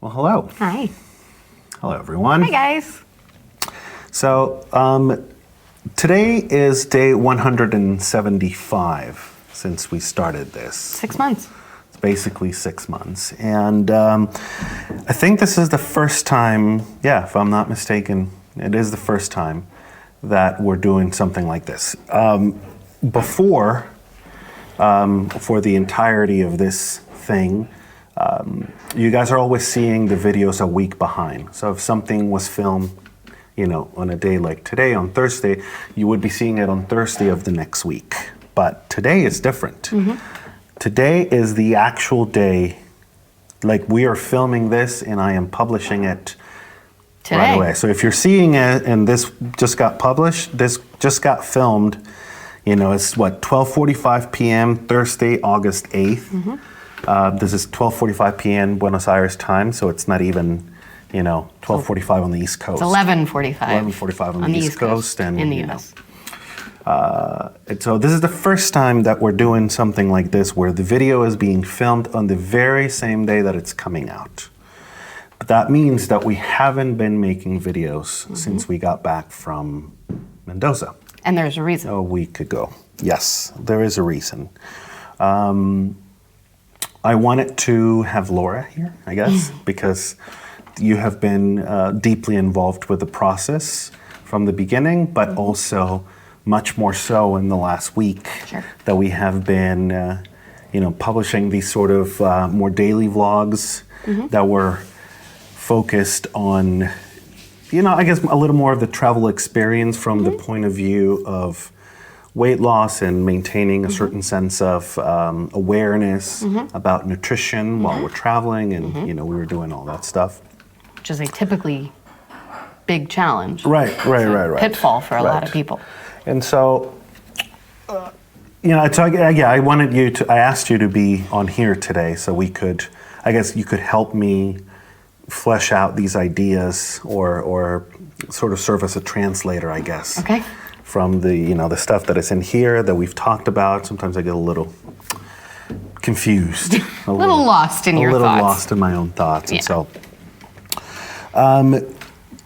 Well, hello. Hi. Hello, everyone. Hi, guys. So, today is day 175 since we started this. 6 months. It's basically 6 months. And I think this is the first time, if I'm not mistaken, it is the first time that we're doing something like this. Before, for the entirety of this thing, you guys are always seeing the videos a week behind. So if something was filmed, on a day like today, on Thursday, you would be seeing it on Thursday of the next week. But today is different. Mm-hmm. Today is the actual day, like we are filming this and I am publishing it today. Right away. So if you're seeing it and this just got published, this just got filmed, it's 12:45 p.m. Thursday, August 8th. Mm-hmm. This is 12:45 p.m. Buenos Aires time, so it's not even, 12:45 on the East Coast. It's 11:45. 11:45 on the East Coast, and in the U.S. And so this is the first time that we're doing something like this, where the video is being filmed on the very same day that it's coming out. But that means that we haven't been making videos since we got back from Mendoza. And there's a reason. A week ago. Yes, there is a reason. I wanted to have Laura here, I guess, because you have been deeply involved with the process from the beginning, but also much more so in the last week that we have been, publishing these sort of more daily vlogs that were focused on, I guess a little more of the travel experience from the point of view of weight loss and maintaining a certain sense of awareness about nutrition while we're traveling, and we were doing all that stuff. Which is a typically big challenge. Right. Pitfall for a lot of people. And so, I asked you to be on here today so we could, I guess you could help me flesh out these ideas or sort of serve as a translator, I guess. Okay. From the stuff that is in here that we've talked about. Sometimes I get a little confused. a little lost in your thoughts. A little lost in my own thoughts. Yeah. And so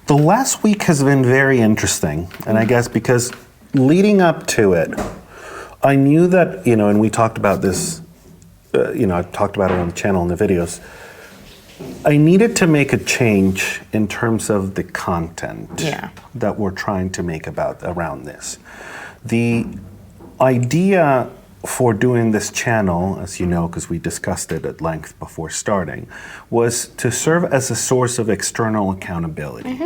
the last week has been very interesting. And I guess because leading up to it, I knew that, and we talked about this, I talked about it on the channel in the videos, I needed to make a change in terms of the content that we're trying to make around this. The idea for doing this channel, as you know, because we discussed it at length before starting, was to serve as a source of external accountability.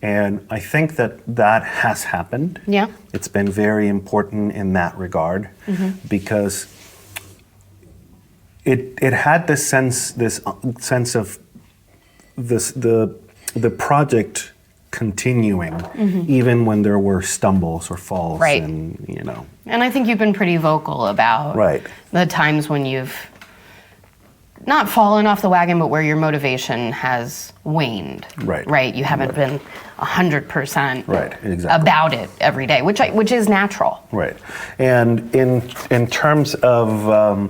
And I think that has happened. Yeah. It's been very important in that regard because it had this sense of the project continuing even when there were stumbles or falls, and And I think you've been pretty vocal about the times when you've not fallen off the wagon, but where your motivation has waned. Right. You haven't been 100% about it every day, which is natural. Right. And in terms of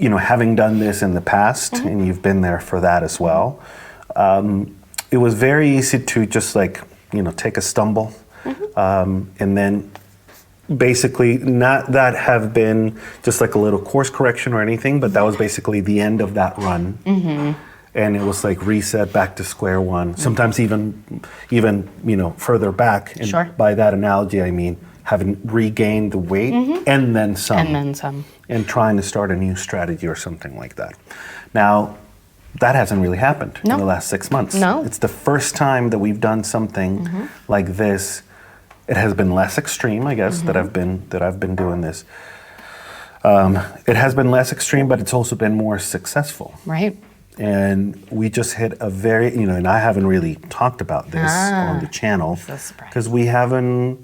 having done this in the past, and you've been there for that as well, it was very easy to just take a stumble, and then basically not that have been just like a little course correction or anything, but that was basically the end of that run. And it was like reset back to square one, sometimes even further back. And by that analogy, I mean having regained the weight and then some. And trying to start a new strategy or something like that. Now, that hasn't really happened in the last 6 months. No. It's the first time that we've done something like this. It has been less extreme, I guess, that I've been doing this. It has been less extreme, but it's also been more successful. Right. And we just hit a very, and I haven't really talked about this on the channel because we haven't,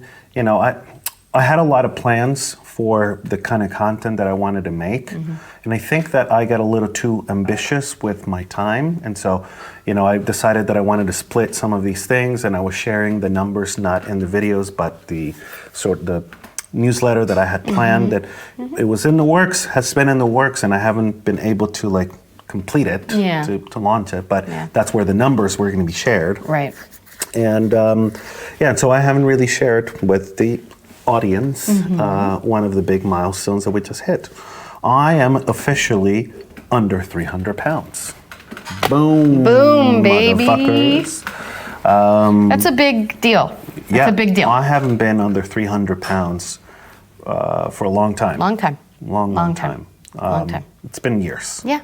I had a lot of plans for the kind of content that I wanted to make. And I think that I got a little too ambitious with my time. And so, I decided that I wanted to split some of these things, and I was sharing the numbers, not in the videos, but the newsletter that I had planned that it was in the works, has been in the works, and I haven't been able to complete it, to launch it, but that's where the numbers were going to be shared. Right. And and so I haven't really shared with the audience one of the big milestones that we just hit. I am officially under 300 pounds. Boom. Boom, baby. Motherfuckers. That's a big deal. That's a big deal. I haven't been under 300 pounds for a long time. Long time. Long time. Long time. It's been years. Yeah.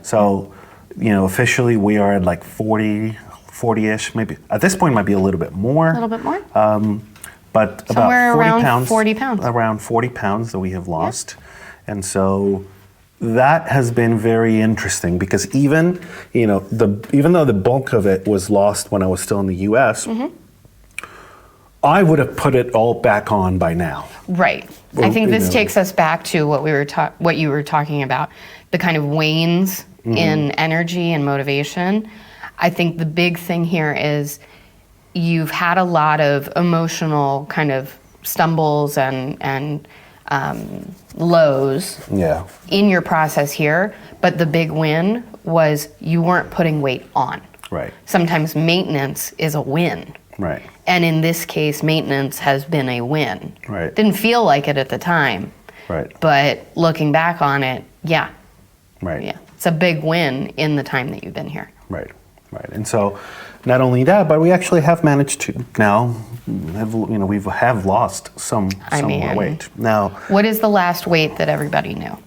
So, officially we are at like 40-ish, maybe. At this point, it might be a little bit more. A little bit more? But somewhere about 40 around pounds. 40 pounds. Around 40 pounds that we have lost. And so that has been very interesting because even though the bulk of it was lost when I was still in the US, I would have put it all back on by now. Right. I think this takes us back to what you were talking about, the kind of wanes in energy and motivation. I think the big thing here is you've had a lot of emotional kind of stumbles and lows in your process here, but the big win was you weren't putting weight on. Right. Sometimes maintenance is a win. Right. And in this case, maintenance has been a win. Right. Didn't feel like it at the time. Right. But looking back on it, Right. Yeah. It's a big win in the time that you've been here. Right. Right. And so not only that, but we actually have managed to now we have lost some more weight. Now, what is the last weight that everybody knew?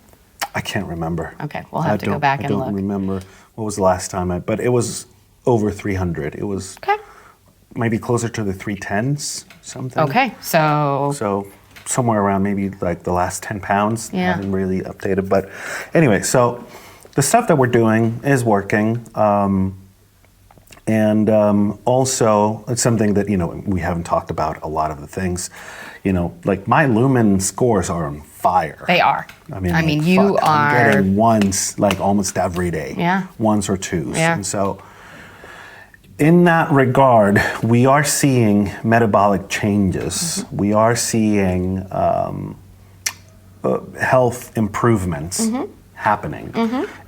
I can't remember. Okay, we'll have to go back and look. I don't remember what was the last time but it was over 300. It was maybe closer to the 310s, something. Okay, so somewhere around maybe like the last 10 pounds. I haven't really updated, but anyway, so the stuff that we're doing is working. And also, it's something that, we haven't talked about a lot of the things. Like my lumen scores are on fire. They are. I mean, you are. I'm getting ones like almost every day. Yeah. Ones or twos. Yeah. And so, in that regard, we are seeing metabolic changes. We are seeing health improvements happening.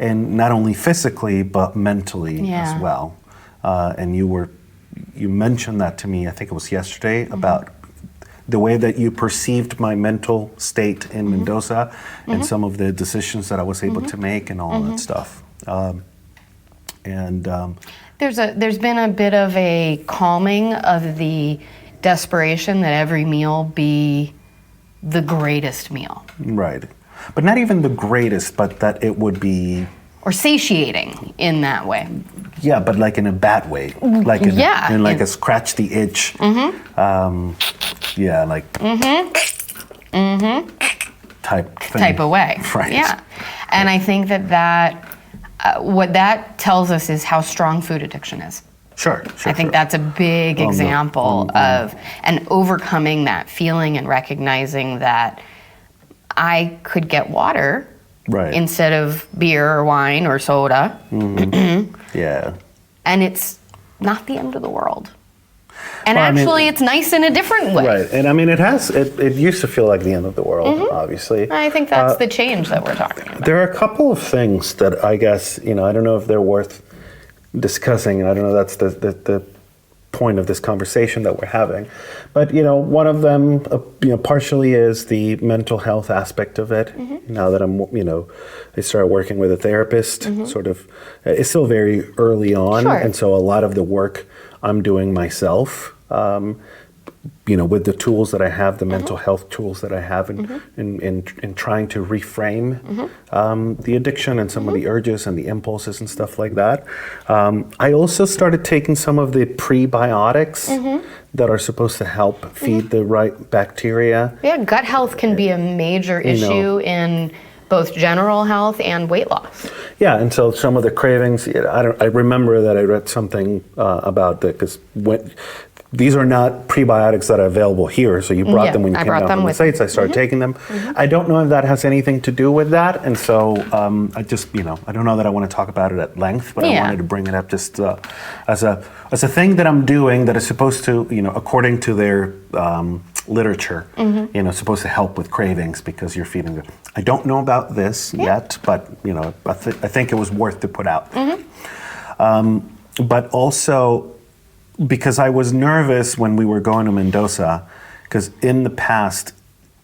And not only physically, but mentally as well. And you mentioned that to me, I think it was yesterday, about the way that you perceived my mental state in Mendoza and some of the decisions that I was able to make and all that stuff. There's been a bit of a calming of the desperation that every meal be the greatest meal. Right. But not even the greatest, but that it would be... Or satiating in that way. Yeah, but like in a bad way. Like in a scratch the itch. Type of way. Right. Yeah. And I think that what that tells us is how strong food addiction is. Sure. I think that's a big example of and overcoming that feeling and recognizing that I could get water instead of beer or wine or soda. Yeah. And it's not the end of the world. And it's nice in a different way. Right. And it used to feel like the end of the world, obviously. I think that's the change that we're talking about. There are a couple of things that I guess, I don't know if they're worth discussing. I don't know that's the point of this conversation that we're having. But, one of them, partially is the mental health aspect of it. Now that I started working with a therapist, sort of, it's still very early on. Sure. And so a lot of the work I'm doing myself, with the tools that I have, the mental health tools that I have in trying to reframe the addiction and some of the urges and the impulses and stuff like that. I also started taking some of the prebiotics that are supposed to help feed the right bacteria. Yeah, gut health can be a major issue in both general health and weight loss. Yeah, and so some of the cravings, I remember that I read something about that, because these are not prebiotics that are available here. So you brought them when you came down from the States. I started taking them. I don't know if that has anything to do with that. And so I just, I don't know that I want to talk about it at length, but I wanted to bring it up just as a thing that I'm doing that is supposed to, according to their literature, supposed to help with cravings because you're feeding them. I don't know about this yet, but, I think it was worth to put out. But also, because I was nervous when we were going to Mendoza, because in the past,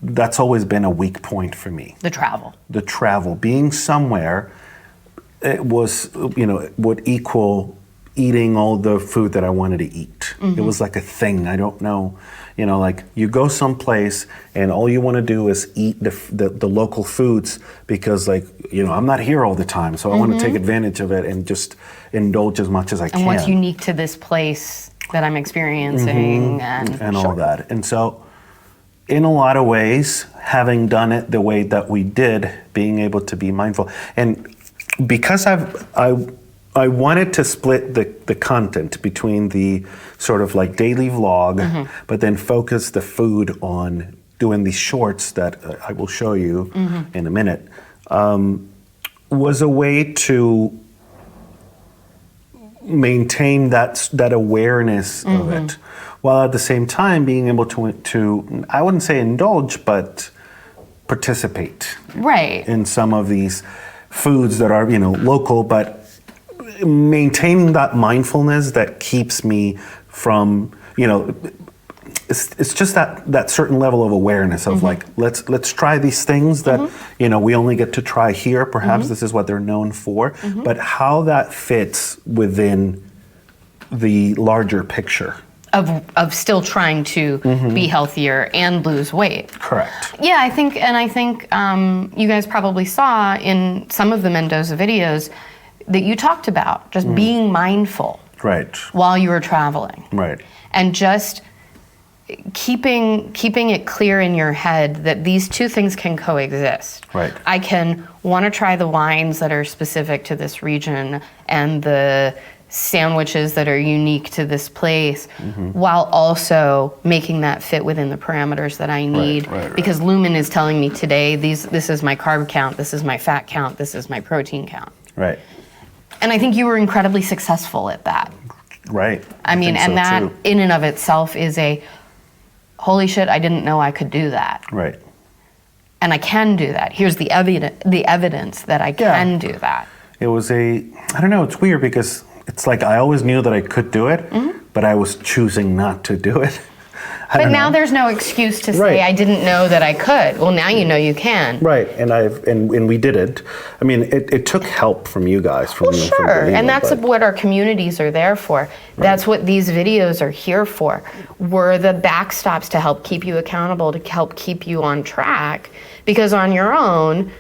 that's always been a weak point for me. The travel. Being somewhere, it was, would equal eating all the food that I wanted to eat. It was like a thing. I don't know, like you go someplace and all you want to do is eat the local foods because I'm not here all the time. So I want to take advantage of it and just indulge as much as I can. And what's unique to this place that I'm experiencing and all that. And so in a lot of ways, having done it the way that we did, being able to be mindful. And because I wanted to split the content between the sort of like daily vlog, but then focus the food on doing these shorts that I will show you in a minute, was a way to maintain that awareness of it, while at the same time being able to I wouldn't say indulge, but participate in some of these foods that are local, but maintaining that mindfulness that keeps me from it's just that certain level of awareness of let's try these things that we only get to try here. Perhaps this is what they're known for, but how that fits within the larger picture of still trying to be healthier and lose weight. Correct. Yeah, I think you guys probably saw in some of the Mendoza videos that you talked about just being mindful while you were traveling. And just keeping it clear in your head that these two things can coexist. I can want to try the wines that are specific to this region and the sandwiches that are unique to this place, while also making that fit within the parameters that I need. Because Lumen is telling me today, this is my carb count, this is my fat count, this is my protein count. And I think you were incredibly successful at that. I mean, and that in and of itself is a, holy shit, I didn't know I could do that. And I can do that. Here's the evidence that I can do that. It was I don't know, it's weird because it's like I always knew that I could do it, but I was choosing not to do it. But now there's no excuse to say I didn't know that I could. Well, now you know you can. And we did it. I mean, it took help from you guys. From and that's what our communities are there for. That's what these videos are here for. We're the backstops to help keep you accountable, to help keep you on track. Because on your own,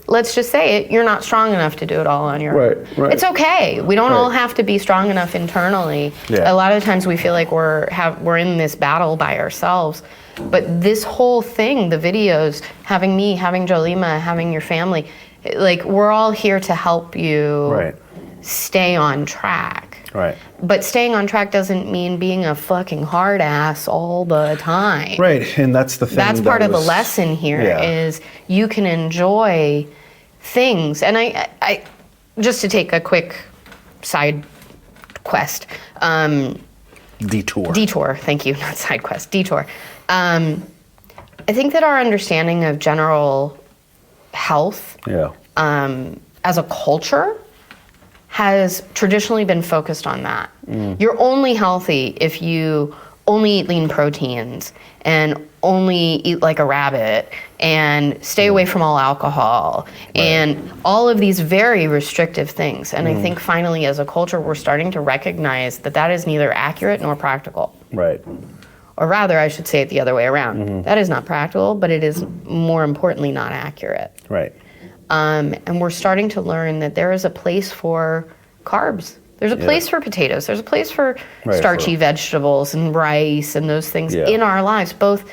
let's just say it, you're not strong enough to do it all on your own. It's okay. We don't all have to be strong enough internally. A lot of the times we feel like we're in this battle by ourselves. But this whole thing, the videos, having me, having Jolima, having your family, we're all here to help you stay on track. But staying on track doesn't mean being a fucking hard ass all the time. And that's the thing. That's part of the lesson here is you can enjoy things. And I just to take a quick side quest. Detour, thank you, not side quest, detour. I think that our understanding of general health as a culture has traditionally been focused on that. You're only healthy if you only eat lean proteins and only eat like a rabbit and stay away from all alcohol and all of these very restrictive things. And I think finally as a culture, we're starting to recognize that that is neither accurate nor practical. Or rather, I should say it the other way around. That is not practical, but it is more importantly not accurate. And we're starting to learn that there is a place for carbs. There's a place for potatoes. There's a place for starchy vegetables and rice and those things in our lives, both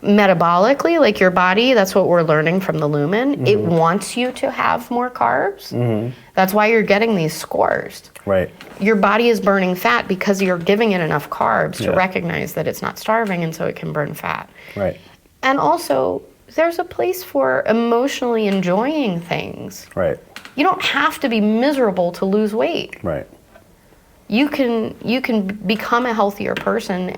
metabolically, like your body, that's what we're learning from the Lumen. It wants you to have more carbs. That's why you're getting these scores. Right. Your body is burning fat because you're giving it enough carbs to recognize that it's not starving, and so it can burn fat. Right. And also, there's a place for emotionally enjoying things. Right. You don't have to be miserable to lose weight. Right. You can become a healthier person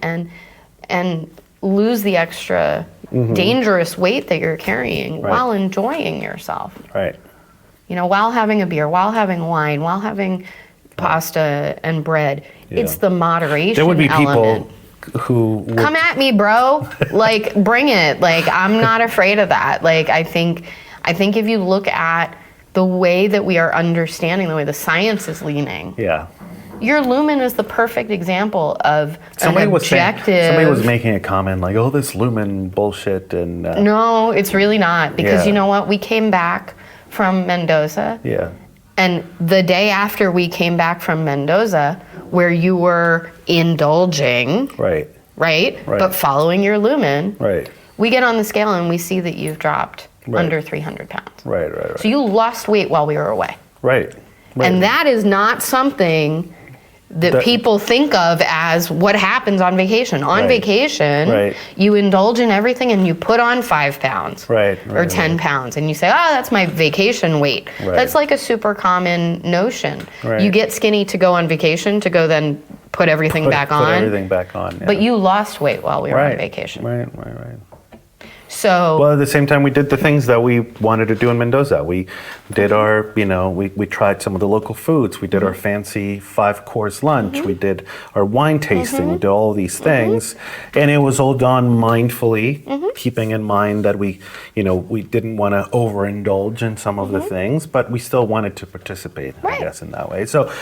and lose the extra dangerous weight that you're carrying while enjoying yourself. Right. You know, while having a beer, while having wine, while having pasta and bread. It's the moderation There would be element. people who would... Come at me, bro. Like, bring it. Like, I'm not afraid of that. Like, I think if you look at the way that we are understanding, the way the science is leaning. Yeah. Your Lumen is the perfect example of somebody an objective. Somebody was making a comment like, "Oh, this Lumen bullshit," and no, it's really not, because you know what? We came back from Mendoza. Yeah. And the day after we came back from Mendoza, where you were indulging, Right. But following your Lumen, Right. we get on the scale and we see that you've dropped under 300 pounds. Right. So you lost weight while we were away. Right. And that is not something that people think of as what happens on vacation. On vacation, you indulge in everything and you put on 5 pounds or 10 pounds, and you say, oh, that's my vacation weight. That's like a super common notion. You get skinny to go on vacation, to go then put everything back on. Put everything back on. Yeah. But you lost weight while we were on vacation. Right. So, well, at the same time, we did the things that we wanted to do in Mendoza. We did our, we tried some of the local foods. We did our fancy 5-course lunch. We did our wine tasting. We did all these things. And it was all done mindfully, keeping in mind that we didn't want to overindulge in some of the things, but we still wanted to participate, I guess, in that way. So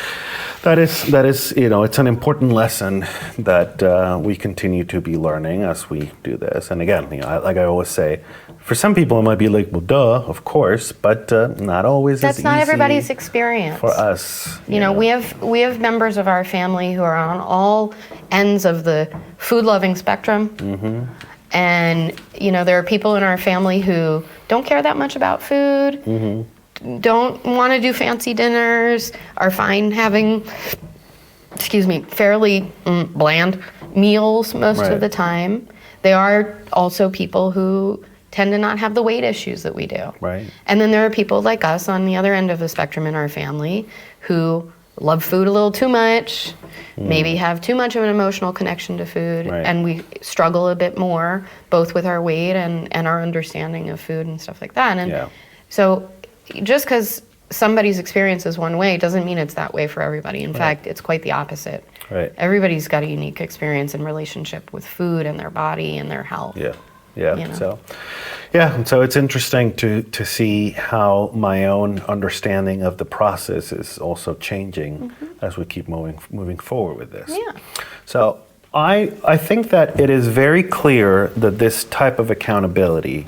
that is, it's an important lesson that we continue to be learning as we do this. And again, like I always say, for some people it might be like, well, duh, of course, but not always that's as not easy everybody's experience. For us. You know, we have members of our family who are on all ends of the food-loving spectrum. And, there are people in our family who don't care that much about food, don't want to do fancy dinners, are fine having, fairly bland meals most of the time. There are also people who tend to not have the weight issues that we do. Right. And then there are people like us on the other end of the spectrum in our family who love food a little too much, maybe have too much of an emotional connection to food, and we struggle a bit more, both with our weight and our understanding of food and stuff like that. And so just because somebody's experience is one way doesn't mean it's that way for everybody. In fact, it's quite the opposite. Right. Everybody's got a unique experience and relationship with food and their body and their health. So it's interesting to see how my own understanding of the process is also changing as we keep moving forward with this. So I think that it is very clear that this type of accountability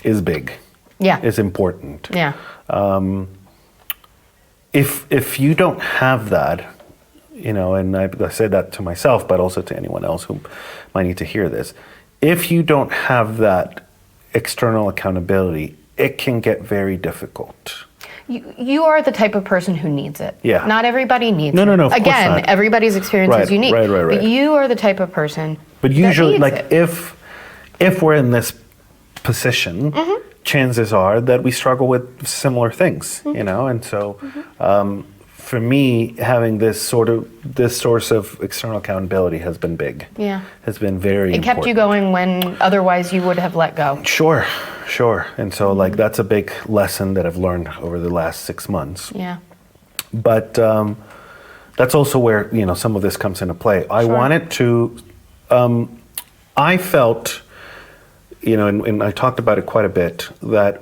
is big. Is important. If you don't have that, and I said that to myself, but also to anyone else who might need to hear this. If you don't have that external accountability, it can get very difficult. You are the type of person who needs it. Not everybody needs it. No. Again, everybody's experience is unique. Right. But you are the type of person. But usually, that needs it. if we're in this position, chances are that we struggle with similar things, and so. For me, having this source of external accountability has been big. Has been very important. It kept you going when otherwise you would have let go. Sure. And so that's a big lesson that I've learned over the last 6 months. But that's also where, some of this comes into play. I wanted to, I felt, and I talked about it quite a bit, that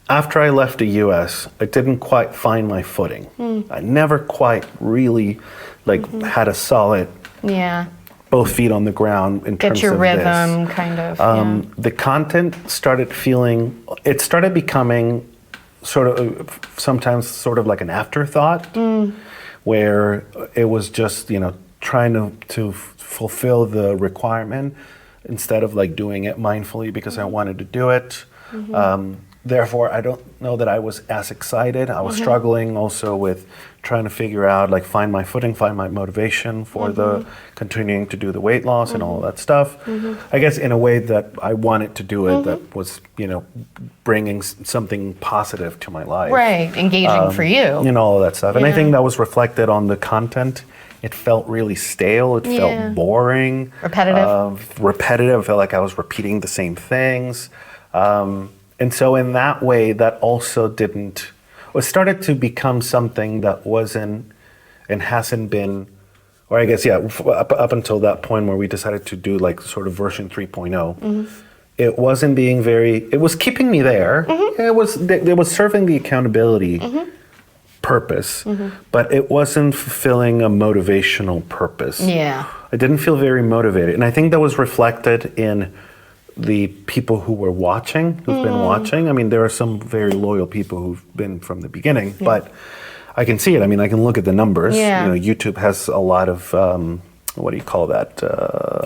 after I left the U.S., I didn't quite find my footing. I never quite really had a solid both feet on the ground in terms of this. Get your rhythm, kind of. The content started becoming sometimes sort of like an afterthought, where it was just, trying to fulfill the requirement instead of like doing it mindfully because I wanted to do it. Therefore, I don't know that I was as excited. I was struggling also with trying to figure out, like, find my footing, find my motivation for the continuing to do the weight loss and all of that stuff. I guess in a way that I wanted to do it, that was, you know, bringing something positive to my life. Right, engaging for you. And all of that stuff. And I think that was reflected on the content. It felt really stale. It felt boring. Repetitive. I felt like I was repeating the same things. And so in that way, that also it started to become something that wasn't and hasn't been, or I guess, up until that point where we decided to do like sort of version 3.0, it wasn't being it was keeping me there. It was serving the accountability purpose, but it wasn't fulfilling a motivational purpose. Yeah. I didn't feel very motivated. And I think that was reflected in the people who were watching, who've been watching. I mean, there are some very loyal people who've been from the beginning, but I can see it. I mean, I can look at the numbers. Yeah. You know, YouTube has a lot of, what do you call that,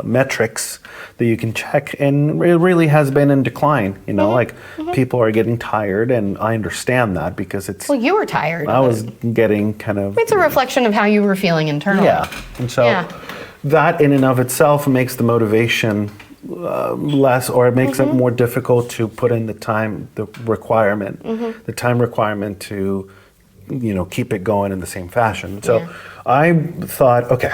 metrics that you can check, and it really has been in decline. You know, like people are getting tired, and I understand that because it's... Well, you were tired. I was getting kind of... It's a reflection of how you were feeling internally. Yeah, and so that in and of itself makes the motivation less, or it makes it more difficult to put in the time requirement to, you know, keep it going in the same fashion. So I thought, okay,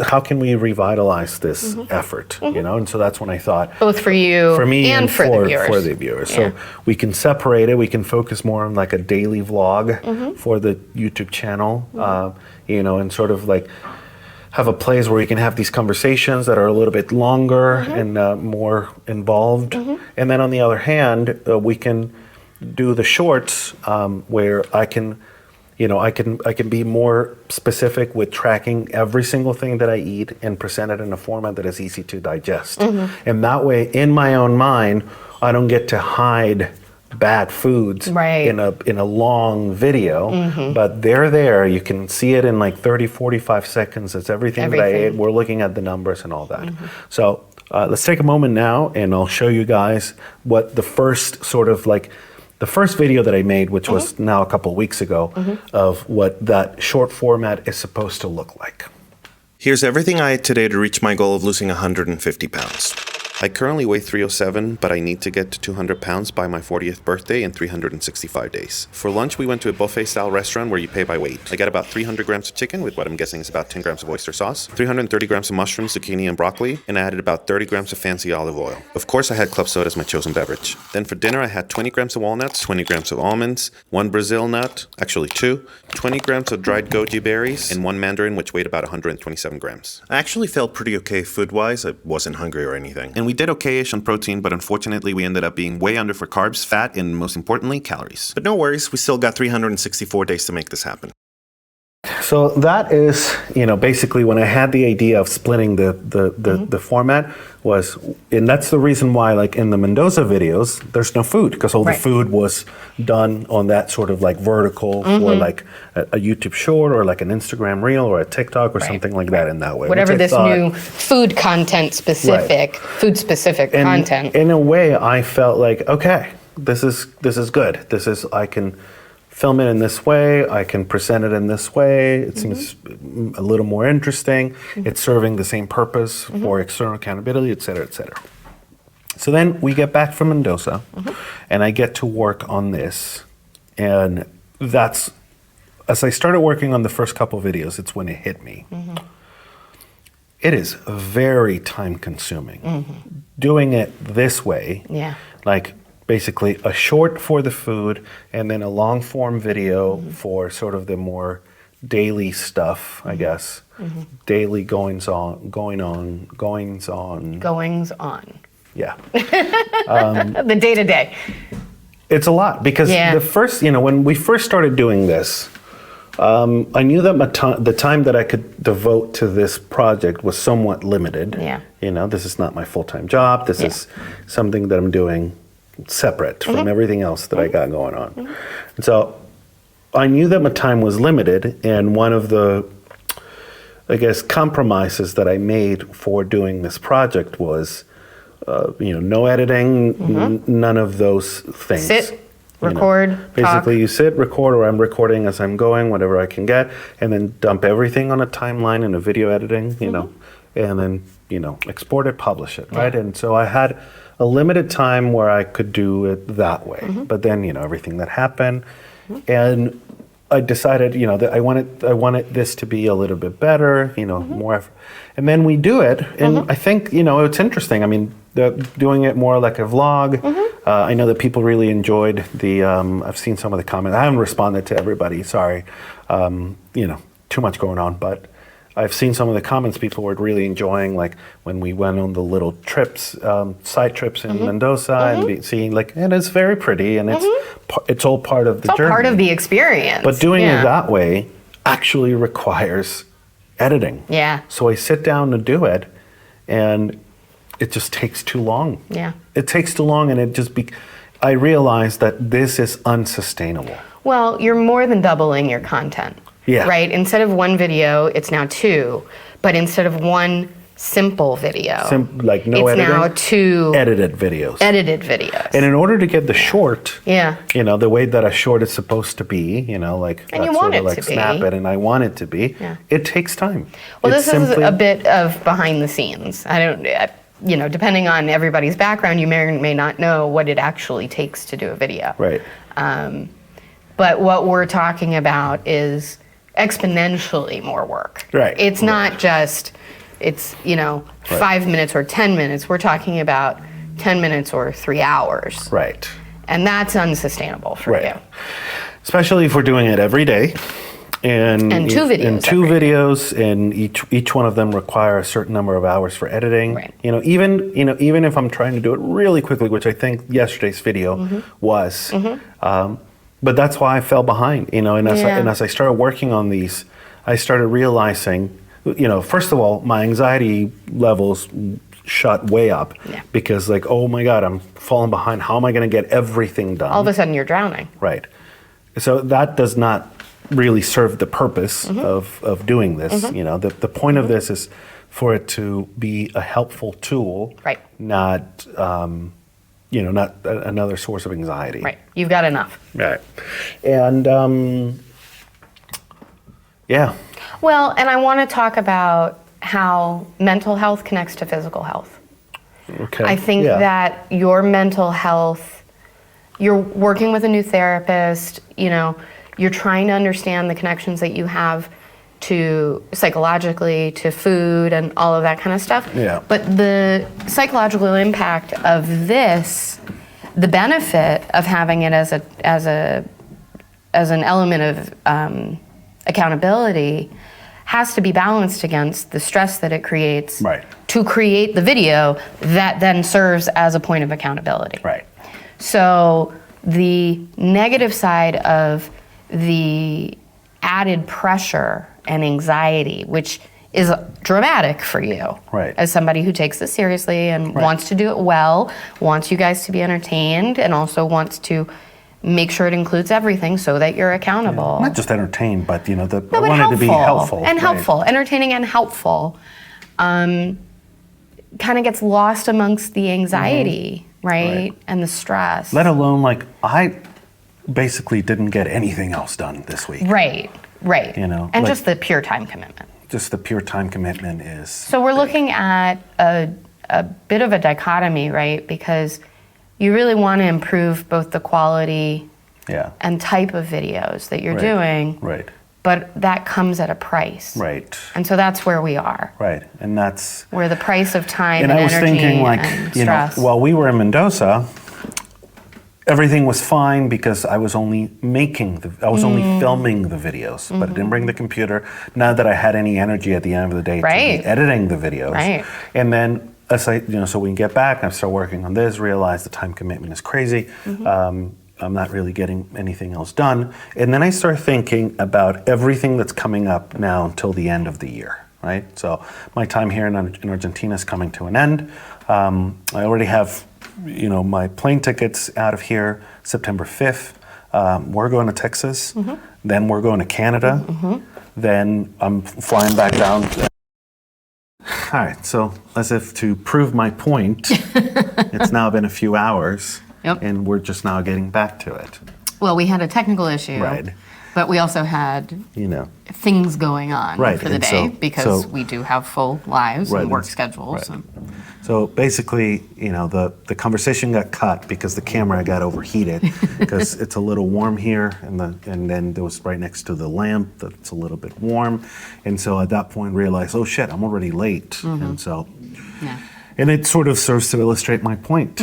how can we revitalize this effort? You know, and so that's when I thought, both for you, for me, and for the viewers. So we can separate it. We can focus more on like a daily vlog for the YouTube channel, you know, and sort of like have a place where we can have these conversations that are a little bit longer and more involved. And then on the other hand, we can do the shorts where I can, you know, I can be more specific with tracking every single thing that I eat and present it in a format that is easy to digest. And that way, in my own mind, I don't get to hide bad foods in a long video, but they're there. You can see it in like 30, 45 seconds. It's everything that I ate. We're looking at the numbers and all that. So let's take a moment now, and I'll show you guys what the first sort of like, the first video that I made, which was now a couple weeks ago, of what that short format is supposed to look like. Here's everything I ate today to reach my goal of losing 150 pounds. I currently weigh 307, but I need to get to 200 pounds by my 40th birthday in 365 days. For lunch, we went to a buffet-style restaurant where you pay by weight. I got about 300 grams of chicken with what I'm guessing is about 10 grams of oyster sauce, 330 grams of mushrooms, zucchini, and broccoli, and I added about 30 grams of fancy olive oil. Of course, I had club soda as my chosen beverage. Then for dinner, I had 20 grams of walnuts, 20 grams of almonds, 1 Brazil nut, actually 2, 20 grams of dried goji berries, and 1 mandarin, which weighed about 127 grams. I actually felt pretty okay food-wise. I wasn't hungry or anything. And we did okay-ish on protein, but unfortunately we ended up being way under for carbs, fat, and most importantly, calories. But no worries, we still got 364 days to make this happen. So that is, you know, basically when I had the idea of splitting the format was, and that's the reason why, like in the Mendoza videos, there's no food, because all the food was done on that sort of like vertical for like a YouTube short or like an Instagram reel or a TikTok or something like that in that way. Whatever this new food content specific, food specific content. In a way, I felt like, okay, this is good. I can film it in this way, I can present it in this way, it seems a little more interesting, it's serving the same purpose for external accountability, et cetera, et cetera. So then we get back from Mendoza, and I get to work on this, and that's, as I started working on the first couple videos, it's when it hit me. It is very time consuming. Doing it this way, like basically a short for the food and then a long form video for sort of the more daily stuff, I guess. Daily goings on. Yeah. The day to day. It's a lot because the first, you know, when we first started doing this, I knew that the time that I could devote to this project was somewhat limited. You know, this is not my full-time job. This is something that I'm doing separate from everything else that I got going on. And so I knew that my time was limited, and one of the, I guess, compromises that I made for doing this project was no editing, none of those things. Sit, record, Basically, talk. you sit, record, or I'm recording as I'm going, whatever I can get, and then dump everything on a timeline in a video editing, and then, export it, publish it, right? And so I had a limited time where I could do it that way. But then, everything that happened, and I decided, that I wanted this to be a little bit better, more effort. And then we do it, and I think, it's interesting. I mean, doing it more like a vlog. I know that people really enjoyed I've seen some of the comments. I haven't responded to everybody, sorry. Too much going on, but I've seen some of the comments people were really enjoying, like when we went on the little trips, side trips in Mendoza, and seeing and it's very pretty, and it's all part of the journey. It's all part of the experience. But doing it that way actually requires editing. Yeah. So I sit down to do it, and it just takes too long. Yeah. It takes too long, and I realized that this is unsustainable. Well, you're more than doubling your content. Yeah. Right? Instead of one video, it's now two. But instead of one simple video, no it's editing, now two edited videos. And in order to get the short, yeah, the way that a short is supposed to be, and you want it to snap be. it, and I want it to be, it takes time. Well, this is a bit of behind the scenes. Depending on everybody's background, you may or may not know what it actually takes to do a video. Right. But what we're talking about is exponentially more work. Right. It's not just, 5 minutes or 10 minutes. We're talking about 10 minutes or 3 hours. Right. And that's unsustainable for you. Especially if we're doing it every day. And two videos. And two videos, and each one of them require a certain number of hours for editing. Right. Even if I'm trying to do it really quickly, which I think yesterday's video was. But that's why I fell behind, and as I started working on these, I started realizing, first of all, my anxiety levels shot way up because oh my God, I'm falling behind. How am I going to get everything done? All of a sudden you're drowning. Right. So that does not really serve the purpose of doing this. The point of this is for it to be a helpful tool, not not another source of anxiety. Right. You've got enough. Right. And yeah. Well, and I want to talk about how mental health connects to physical health. Okay. I think that your mental health, you're working with a new therapist, you're trying to understand the connections that you have to psychologically, to food and all of that kind of stuff. Yeah. But the psychological impact of this, the benefit of having it as an element of accountability has to be balanced against the stress that it creates to create the video that then serves as a point of accountability. Right. So the negative side of the added pressure and anxiety, which is dramatic for you as somebody who takes this seriously and wants to do it well, wants you guys to be entertained, and also wants to make sure it includes everything so that you're accountable. Not just entertained, but I want it to be helpful. And helpful, entertaining and helpful. Kind of gets lost amongst the anxiety, right? And the stress. Let alone I basically didn't get anything else done this week. Right. And just the pure time commitment. Just the pure time commitment is. So we're looking at a bit of a dichotomy, right? Because you really want to improve both the quality and type of videos that you're doing. Right. But that comes at a price. Right. And so that's where we are. Right. And that's where the price of time and I was energy thinking and stress. While we were in Mendoza, everything was fine because I was only only filming the videos, but I didn't bring the computer. Not that I had any energy at the end of the day to be editing the videos. Right. And then as so we can get back, I start working on this, realize the time commitment is crazy. I'm not really getting anything else done. And then I start thinking about everything that's coming up now until the end of the year, right? So my time here in Argentina is coming to an end. I already have my plane tickets out of here September 5th. We're going to Texas. Then we're going to Canada. Then I'm flying back down. all right, so as if to prove my point, it's now been a few hours, and we're just now getting back to it. Well, we had a technical issue, but we also had things going on for the day because we do have full lives and work schedules. So basically, the conversation got cut because the camera got overheated because it's a little warm here, and then it was right next to the lamp that's a little bit warm, and so at that point realized, oh shit, I'm already late, and so, and it sort of serves to illustrate my point.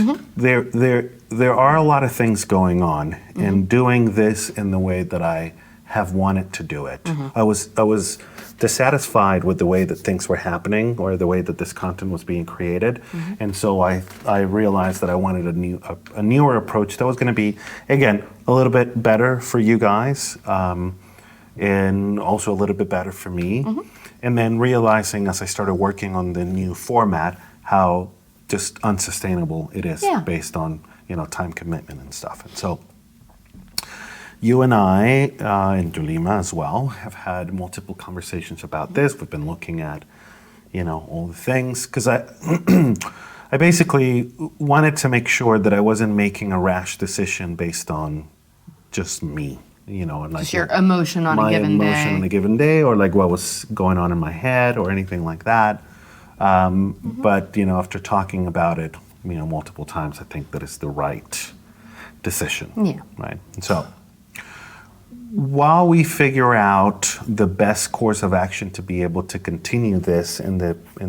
There are a lot of things going on, and doing this in the way that I have wanted to do it. I was dissatisfied with the way that things were happening or the way that this content was being created, and so I realized that I wanted a newer approach that was going to be, again, a little bit better for you guys, and also a little bit better for me. And then realizing as I started working on the new format how just unsustainable it is based on time commitment and stuff. And so you and I, and Dulima as well, have had multiple conversations about this. We've been looking at, all the things, because I basically wanted to make sure that I wasn't making a rash decision based on just me, and like just your emotion on a given day. My emotion on a given day, or like what was going on in my head, or anything like that. But after talking about it, multiple times, I think that it's the right decision. Yeah. Right. And so, while we figure out the best course of action to be able to continue this in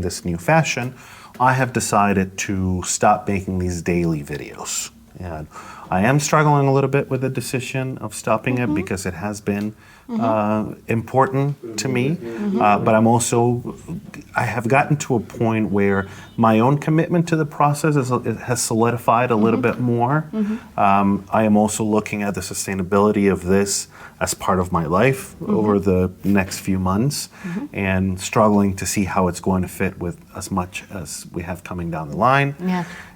this new fashion, I have decided to stop making these daily videos. And I am struggling a little bit with the decision of stopping it because it has been important to me. But I have gotten to a point where my own commitment to the process has solidified a little bit more. I am also looking at the sustainability of this as part of my life over the next few months, and struggling to see how it's going to fit with as much as we have coming down the line.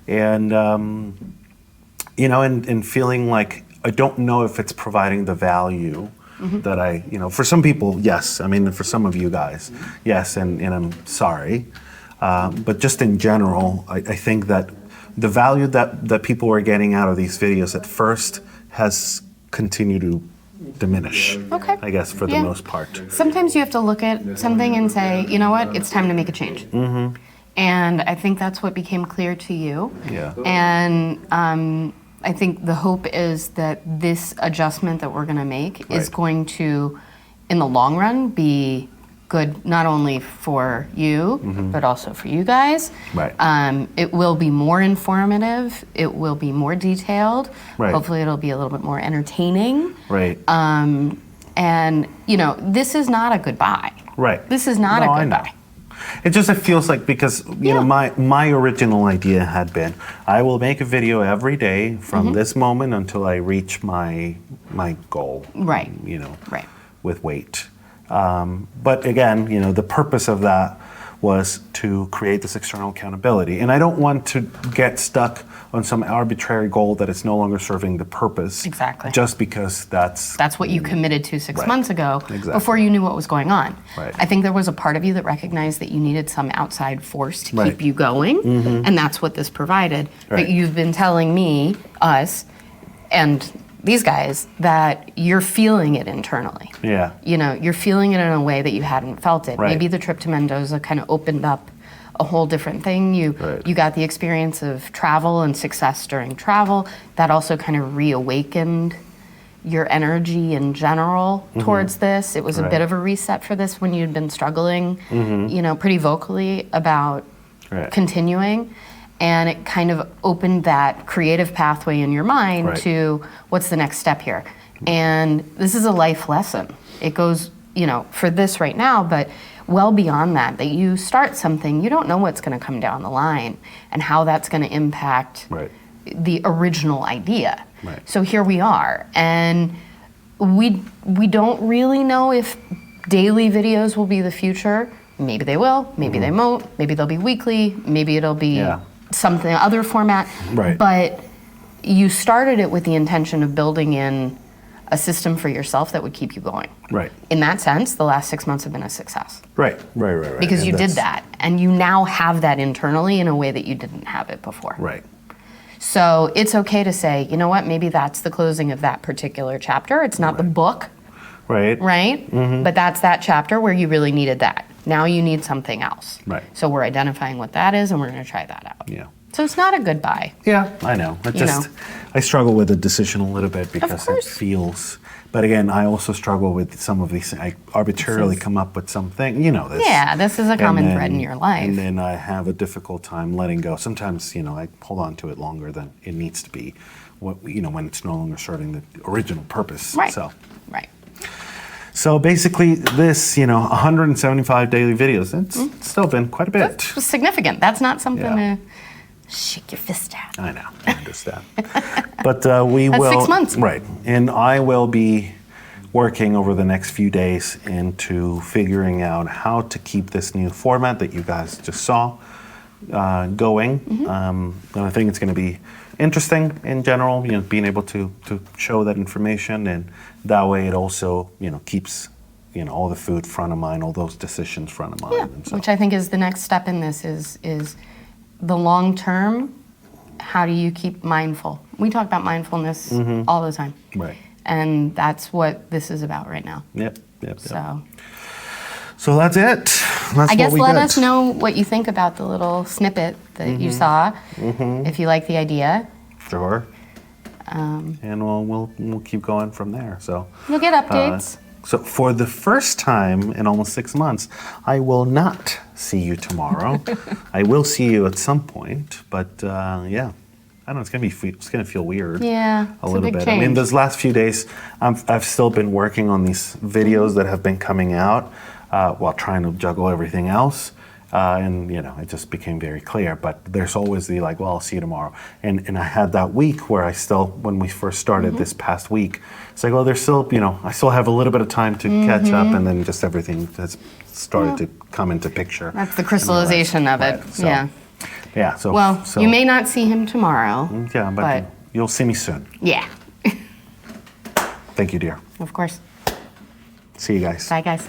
And and feeling like I don't know if it's providing the value that I, for some people, yes. I mean, for some of you guys, yes, and I'm sorry. But just in general, I think that the value that people are getting out of these videos at first has continued to diminish, I guess, for the most part. Sometimes you have to look at something and say, you know what, it's time to make a change. And I think that's what became clear to you. And I think the hope is that this adjustment that we're going to make is going to, in the long run, be good not only for you, but also for you guys. It will be more informative. It will be more detailed. Hopefully it'll be a little bit more entertaining. And, this is not a goodbye. This is not a goodbye. It feels like, because my original idea had been I will make a video every day from this moment until I reach my goal. With weight. But again, the purpose of that was to create this external accountability. And I don't want to get stuck on some arbitrary goal that is no longer serving the purpose. Just because that's what you committed to 6 months ago before you knew what was going on. I think there was a part of you that recognized that you needed some outside force to keep you going, and that's what this provided. But you've been telling me, us, and these guys, that you're feeling it internally. You're feeling it in a way that you hadn't felt it. Maybe the trip to Mendoza kind of opened up a whole different thing. You got the experience of travel and success during travel. That also kind of reawakened your energy in general towards this. It was a bit of a reset for this when you'd been struggling, pretty vocally about continuing. And it kind of opened that creative pathway in your mind to what's the next step here. And this is a life lesson. It goes, for this right now, but well beyond that you start something, you don't know what's going to come down the line and how that's going to impact the original idea. So here we are. And we don't really know if daily videos will be the future. Maybe they will, maybe they won't, maybe they'll be weekly, maybe it'll be something other format. But you started it with the intention of building in a system for yourself that would keep you going. Right. In that sense, the last 6 months have been a success. Right. Because And you did that's- that, and you now have that internally in a way that you didn't have it before. Right. So it's okay to say, you know what, maybe that's the closing of that particular chapter. It's not the book, Right. right? But that's that chapter where you really needed that. Now you need something else. Right. So we're identifying what that is, and we're going to try that out. Yeah. So it's not a goodbye. Yeah, I know. I struggle with the decision a little bit because it course. feels. But again, I also struggle with some of these. I arbitrarily come up with something. You know this. Yeah, this is a common And thread in then- your life. And then I have a difficult time letting go. Sometimes, I hold on to it longer than it needs to be. When it's no longer serving the original purpose. Right. Right. So basically, this, 175 daily videos. It's still been quite a bit. That's significant. That's not something Yeah. to shake your fist at. I know, I understand. But we That's will. 6 months. Right. And I will be working over the next few days into figuring out how to keep this new format that you guys just saw going. And I think it's going to be interesting in general, being able to show that information. And that way it also, keeps, all the food front of mind, all those decisions front of mind. Yeah, And so, which I think is the next step in this is the long term. How do you keep mindful? We talk about mindfulness all the time. right. And that's what this is about right now. Yep. So that's it. That's I guess what we let did. us know what you think about the little snippet that you saw. If you like the idea, Sure. And we'll keep going from there. So you'll get updates. so for the first time in almost 6 months, I will not see you tomorrow. I will see you at some point, but yeah, I don't know. It's gonna feel weird. Yeah, a it's a little big bit. I mean, change. those last few days, I've still been working on these videos that have been coming out while trying to juggle everything else. And it just became very clear. But there's always the well, I'll see you tomorrow. And I had that week where when we first started this past week, it's like, well, there's still, I still have a little bit of time to catch up, and then just everything has started to come into picture. That's the crystallization of it. Right, so- Yeah. Yeah. So Well, so, you may not see him tomorrow. Yeah, but but- you'll see me soon. Yeah, Thank you, dear. of course. See you guys. Bye, guys.